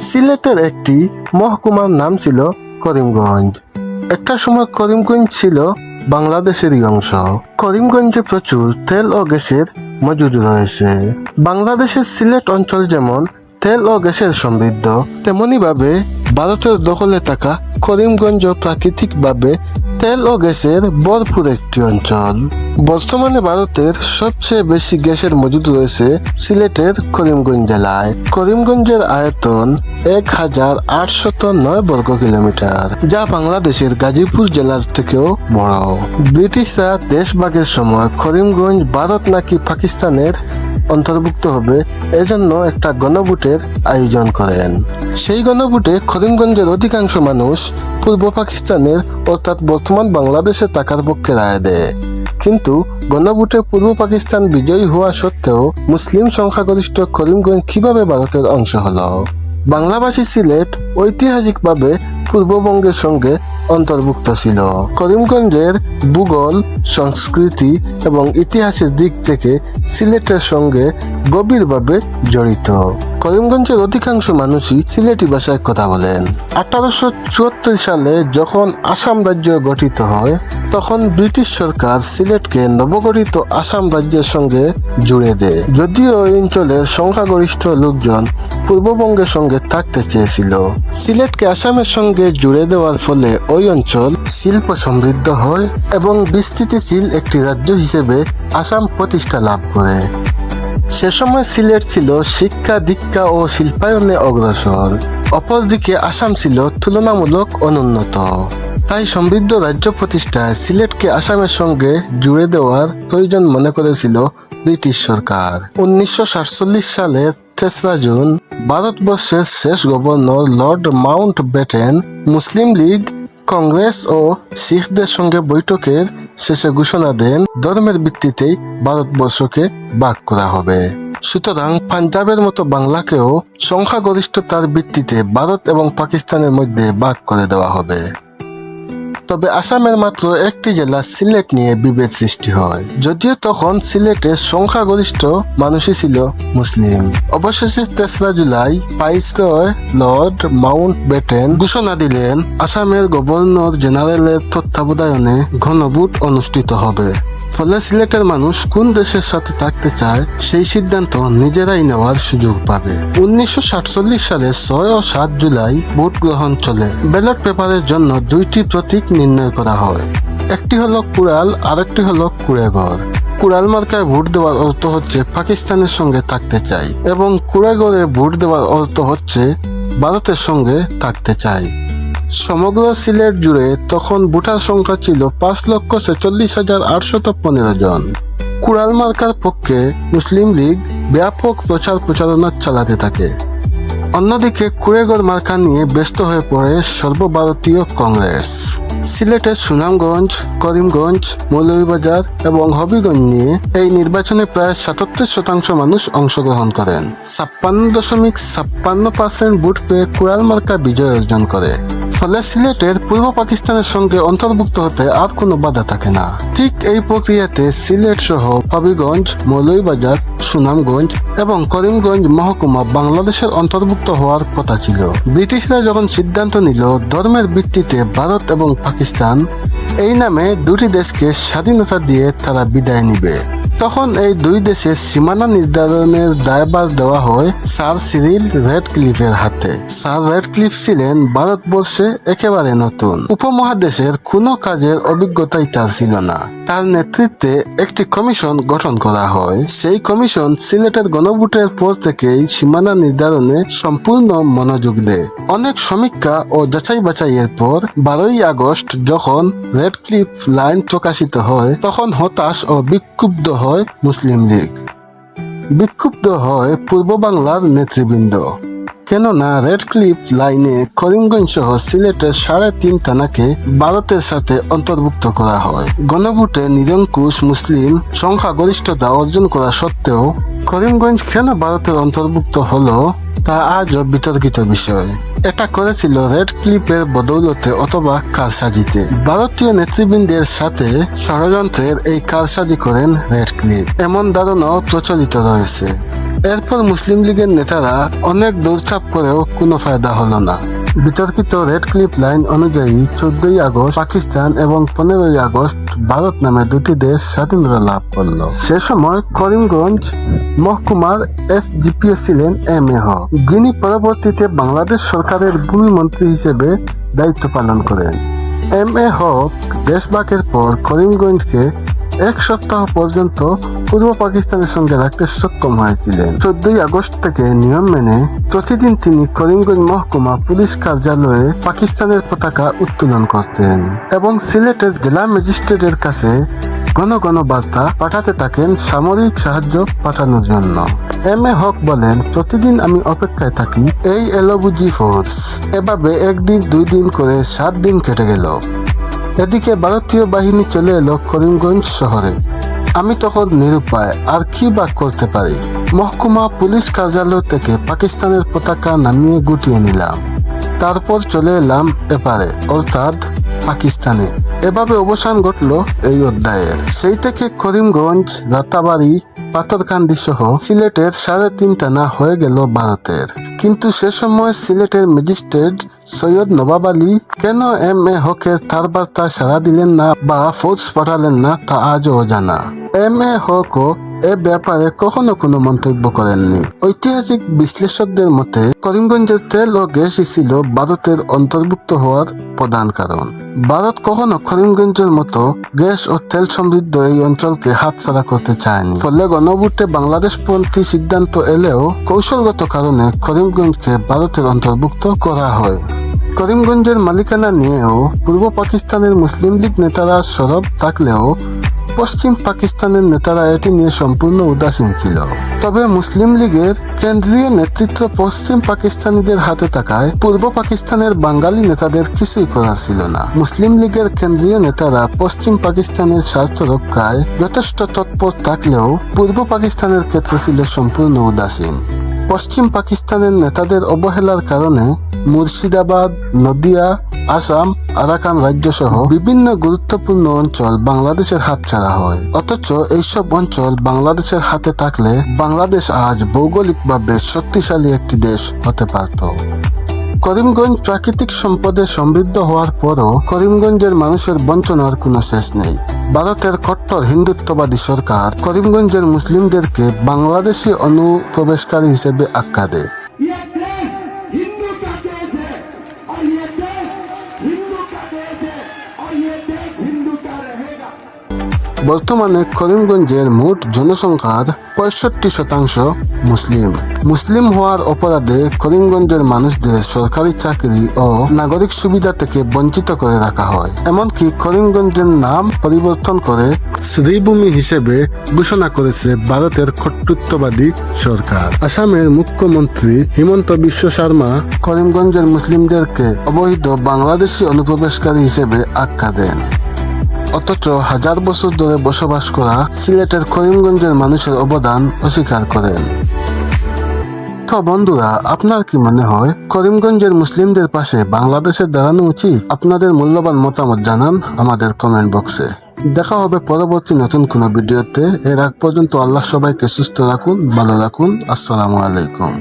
সিলেটের একটি মহকুমার নাম ছিল করিমগঞ্জ। একটা সময় করিমগঞ্জ ছিল বাংলাদেশেরই অংশ। করিমগঞ্জে প্রচুর তেল ও গ্যাসের মজুদ রয়েছে। বাংলাদেশের সিলেট অঞ্চল যেমন তেল ও গ্যাসের সমৃদ্ধ, তেমনি ভাবে ভারতের দখলে থাকা করিমগঞ্জ প্রাকৃতিকভাবে তেল ও গ্যাসের ভরপুর একটি অঞ্চল। বর্তমানে ভারতের সবচেয়ে বেশি গ্যাসের মজুদ রয়েছে সিলেটের করিমগঞ্জ জেলায়। করিমগঞ্জের আয়তন 1809 বর্গ কিলোমিটার, যা বাংলাদেশের গাজীপুর জেলার থেকেও বড়। ব্রিটিশরা দেশভাগের সময় করিমগঞ্জ ভারত নাকি পাকিস্তানের অন্তর্ভুক্ত হবে এজন্য একটা গণভোটের আয়োজন করেন। সেই গণভোটে করিমগঞ্জের অধিকাংশ মানুষ পূর্ব পাকিস্তানের অর্থাৎ বর্তমান বাংলাদেশে থাকার পক্ষে রায় দেয়। কিন্তু গণভোটে পূর্ব পাকিস্তান বিজয়ী হওয়া সত্ত্বেও মুসলিম সংখ্যাগরিষ্ঠ করিমগঞ্জ কিভাবে ভারতের অংশ হলো? বাংলাভাষী সিলেট ঐতিহাসিকভাবে পূর্ববঙ্গের সঙ্গে অন্তর্ভুক্ত ছিল। করিমগঞ্জের ভূগোল, সংস্কৃতি এবং ইতিহাসের দিক থেকে সিলেটের সঙ্গে গভীরভাবে জড়িত। করিমগঞ্জের অধিকাংশ মানুষই সিলেটি ভাষায় কথা বলেন। 1874 সালে যখন আসাম রাজ্য গঠিত হয়, তখন ব্রিটিশ সরকার সিলেটকে নবগঠিত আসাম রাজ্যের সঙ্গে জুড়ে দেয়। যদিও এই অঞ্চলের সংখ্যাগরিষ্ঠ লোকজন পূর্ববঙ্গের সঙ্গে থাকতে চেয়েছিল। সিলেটকে আসামের সঙ্গে জুড়ে দেওয়ার ফলে ওই অঞ্চল শিল্প সমৃদ্ধ হয় এবং বিস্তৃতিশীল একটি রাজ্য হিসেবে আসাম প্রতিষ্ঠা লাভ করে। সে সময় সিলেট ছিল শিক্ষা, দীক্ষা ও শিল্পায়নে অগ্রসর। অপরদিকে আসাম ছিল তুলনামূলক অনুন্নত। তাই সমৃদ্ধ রাজ্য প্রতিষ্ঠায় সিলেটকে আসামের সঙ্গে জুড়ে দেওয়ার প্রয়োজন মনে করেছিল ব্রিটিশ সরকার। 1947 সালের 3রা জুন ভারতবর্ষের শেষ গভর্নর লর্ড মাউন্ট ব্যাটেন মুসলিম লীগ, কংগ্রেস ও শিখদের সঙ্গে বৈঠকের শেষে ঘোষণা দেন ধর্মের ভিত্তিতেই ভারতবর্ষকে ভাগ করা হবে। সুতরাং পাঞ্জাবের মতো বাংলাকেও সংখ্যাগরিষ্ঠতার ভিত্তিতে ভারত এবং পাকিস্তানের মধ্যে ভাগ করে দেওয়া হবে। তবে আসামের মাত্র একটি জেলা সিলেট নিয়ে বিভেদ সৃষ্টি হয়, যদিও তখন সিলেটের সংখ্যাগরিষ্ঠ মানুষই ছিল মুসলিম। অবশেষে 3রা জুলাই ভাইসরয় লর্ড মাউন্ট ব্যাটেন ঘোষণা দিলেন আসামের গভর্নর জেনারেলের তত্ত্বাবধানে গণভোট অনুষ্ঠিত হবে। ফলে সিলেটের মানুষ কোন দেশের সাথে থাকতে চায় সেই সিদ্ধান্ত নিজেরাই নেওয়ার সুযোগ পাবে। 1947 সালের 6 ও 7 জুলাই ভোট গ্রহণ চলে। ব্যালট পেপারের জন্য 2টি প্রতীক নির্ণয় করা হয়। একটি হলো কুড়াল, আরেকটি হলো কুড়েঘর। কুড়াল মার্কায় ভোট দেওয়ার অর্থ হচ্ছে পাকিস্তানের সঙ্গে থাকতে চাই এবং কুড়েঘরে ভোট দেওয়ার অর্থ হচ্ছে ভারতের সঙ্গে থাকতে চাই। সমগ্র সিলেট জুড়ে তখন ভোটার সংখ্যা ছিল 5,46,815 জন। কুড়াল মার্কার পক্ষে মুসলিম লীগ ব্যাপক প্রচার প্রচারণা চালাতে থাকে। অন্যদিকে কুড়েঘর মার্কা নিয়ে ব্যস্ত হয়ে পড়ে সর্বভারতীয় কংগ্রেস। সিলেটের সুনামগঞ্জ, করিমগঞ্জ, মৌলভীবাজার এবং হবিগঞ্জ নিয়ে এই নির্বাচনে প্রায় 77% মানুষ অংশগ্রহণ করেন। 56.56% ভোট পেয়ে কুড়াল মার্কা বিজয় অর্জন করে। ফলে সিলেটের পূর্ব পাকিস্তানের সঙ্গে অন্তর্ভুক্ত হতে আর কোনো বাধা থাকে না। ঠিক এই প্রক্রিয়াতে সিলেট সহ হবিগঞ্জ, মৌলভীবাজার, সুনামগঞ্জ এবং করিমগঞ্জ মহকুমা বাংলাদেশের অন্তর্ভুক্ত হওয়ার কথা ছিল। ব্রিটিশরা যখন সিদ্ধান্ত নিল ধর্মের ভিত্তিতে ভারত এবং পাকিস্তান এই নামে দুটি দেশকে স্বাধীনতা দিয়ে তারা বিদায় নিবে, তখন এই দুই দেশের সীমানা নির্ধারণের দায়ভার দেওয়া হয় স্যার সিরিল রেডক্লিফের হাতে। স্যার রেডক্লিফ ছিলেন ভারতবর্ষে একেবারে নতুন। উপমহাদেশের কোনো কাজের অভিজ্ঞতাই তার ছিল না। তার নেতৃত্বে একটি কমিশন গঠন করা হয়। সেই কমিশন সিলেটের গণভোটের পর থেকেই সীমানা নির্ধারণে সম্পূর্ণ মনোযোগ দেয়। অনেক সমীক্ষা ও যাচাই বাছাইয়ের পর 12ই আগস্ট যখন রেডক্লিফ লাইন প্রকাশিত হয়, তখন হতাশ ও বিক্ষুব্ধ হয় মুসলিম লীগ। বিক্ষুব্ধ হয় পূর্ব বাংলার নেতৃবৃন্দ। কেননা রেডক্লিফ লাইনে করিমগঞ্জ সহ সিলেটের 3.5 থানাকে ভারতের সাথে অন্তর্ভুক্ত করা হয়। গণভোটে নিরঙ্কুশ মুসলিম সংখ্যাগরিষ্ঠতা অর্জন করা সত্ত্বেও করিমগঞ্জ কেন ভারতের অন্তর্ভুক্ত হলো তা আজও বিতর্কিত বিষয়। এটা করেছিল রেডক্লিফের বদৌলতে অথবা কারসাজিতে। ভারতীয় নেতৃবৃন্দের সাথে ষড়যন্ত্রের এই কারসাজি করেন রেডক্লিফ, এমন ধারণাও প্রচলিত রয়েছে। এরপর মুসলিম লীগের নেতারা অনেক দৌড়চাপ করেও কোনো ফায়দা হলো না। বিতর্কিত রেড ক্লিফ লাইন অনুযায়ী 14ই আগস্ট পাকিস্তান এবং 15ই আগস্ট ভারত নামে দুটি দেশ স্বাধীনতা লাভ করল। সে সময় করিমগঞ্জ মহকুমার SGPO ছিলেন M.A. হক, যিনি পরবর্তীতে বাংলাদেশ সরকারের ভূমি মন্ত্রী হিসেবে দায়িত্ব পালন করেন। M.A. হক দেশভাগের পর করিমগঞ্জকে এক সপ্তাহ পর্যন্ত পূর্ব পাকিস্তানের সঙ্গে রাখতে সক্ষম হয়েছিলেন। 14ই আগস্ট থেকে নিয়ম মেনে প্রতিদিন তিনি করিমগঞ্জ মহকুমা পুলিশ কার্যালয়ে পাকিস্তানের পতাকা উত্তোলন করতেন এবং সিলেটের জেলা ম্যাজিস্ট্রেটের কাছে ঘন ঘন বার্তা পাঠাতে থাকেন সামরিক সাহায্য পাঠানোর জন্য। M.A. হক বলেন, প্রতিদিন আমি অপেক্ষায় থাকি, এই এলো বুঝি ফোর্স। এভাবে একদিন 2 দিন করে 7 দিন কেটে গেল। এদিকে ভারতীয় বাহিনী চলে এলো করিমগঞ্জ শহরে। আমি তখন নিরুপায়, আর কি বা করতে পারি। মহকুমা পুলিশ কার্যালয় থেকে পাকিস্তানের পতাকা নামিয়ে গুটিয়ে নিলাম। তারপর চলে এলাম এপারে, অর্থাৎ পাকিস্তানে। এভাবে অবসান ঘটল এই অধ্যায়ের। সেই থেকে করিমগঞ্জ, রাতাবাড়ি, পাথরকান্দি সহ সিলেটের 3.5 টানা হয়ে গেল ভারতের। কিন্তু সে সময় সিলেটের ম্যাজিস্ট্রেট সৈয়দ নবাব আলী কেন M.A. হকের তার বার্তা সাড়া দিলেন না বা ফোর্স পাঠালেন না তা আজও অজানা। M.A. হকও এ ব্যাপারে কখনো কোনো মন্তব্য করেননি। ঐতিহাসিক বিশ্লেষকদের মতে করিমগঞ্জের তেল ও গ্যাসই ছিল ভারতের অন্তর্ভুক্ত হওয়ার প্রধান কারণ। ভারত কখনো করিমগঞ্জের মতো গ্যাস ও তেল সমৃদ্ধ এই অঞ্চলকে হাতছাড়া করতে চায়নি। ফলে গণভোটে বাংলাদেশপন্থী সিদ্ধান্ত এলেও কৌশলগত কারণে করিমগঞ্জকে ভারতের অন্তর্ভুক্ত করা হয়। করিমগঞ্জের মালিকানা নিয়েও পূর্ব পাকিস্তানের মুসলিম লীগ নেতারা সরব থাকলেও পশ্চিম পাকিস্তানের নেতারা এটি নিয়ে সম্পূর্ণ উদাসীন ছিল। তবে মুসলিম লীগের কেন্দ্রীয় নেতৃত্ব পশ্চিম পাকিস্তানিদের হাতে থাকায় পূর্ব পাকিস্তানের বাঙালি নেতাদের কিছুই করার ছিল না। মুসলিম লীগের কেন্দ্রীয় নেতারা পশ্চিম পাকিস্তানের স্বার্থ রক্ষায় যথেষ্ট তৎপর থাকলেও পূর্ব পাকিস্তানের ক্ষেত্রে ছিল সম্পূর্ণ উদাসীন। পশ্চিম পাকিস্তানের নেতাদের অবহেলার কারণে মুর্শিদাবাদ, নদিয়া, আসাম, আরাকান রাজ্য সহ বিভিন্ন গুরুত্বপূর্ণ অঞ্চল বাংলাদেশের হাতছাড়া হয়। অথচ এইসব অঞ্চল বাংলাদেশের হাতে থাকলে বাংলাদেশ আজ ভৌগোলিকভাবে শক্তিশালী একটি দেশ হতে পারত। করিমগঞ্জ প্রাকৃতিক সম্পদে সমৃদ্ধ হওয়ার পরও করিমগঞ্জের মানুষের বঞ্চনার কোনো শেষ নেই। ভারতের কট্টর হিন্দুত্ববাদী সরকার করিমগঞ্জের মুসলিমদেরকে বাংলাদেশি অনুপ্রবেশকারী হিসেবে আখ্যা দেয়। বর্তমানে করিমগঞ্জের মোট জনসংখ্যার 65% মুসলিম। মুসলিম হওয়ার অপরাধে করিমগঞ্জের মানুষদের সরকারি চাকরি ও নাগরিক সুবিধা থেকে বঞ্চিত করে রাখা হয়। এমনকি করিমগঞ্জের নাম পরিবর্তন করে শ্রীভূমি হিসেবে ঘোষণা করেছে ভারতের কর্তৃত্ববাদী সরকার। আসামের মুখ্যমন্ত্রী হিমন্ত বিশ্ব শর্মা করিমগঞ্জের মুসলিমদেরকে অবৈধ বাংলাদেশি অনুপ্রবেশকারী হিসেবে আখ্যা দেন। অথচ 1000 বছর ধরে বসবাস করা সিলেটের করিমগঞ্জের মানুষের অবদান অস্বীকার করেন। তো বন্ধুরা, আপনার কি মনে হয় করিমগঞ্জের মুসলিমদের পাশে বাংলাদেশের দাঁড়ানো উচিত? আপনাদের মূল্যবান মতামত জানান আমাদের কমেন্ট বক্সে। দেখা হবে পরবর্তী নতুন কোনো ভিডিওতে। এর আগ পর্যন্ত আল্লাহ সবাইকে সুস্থ রাখুন, ভালো রাখুন। আসসালামু আলাইকুম।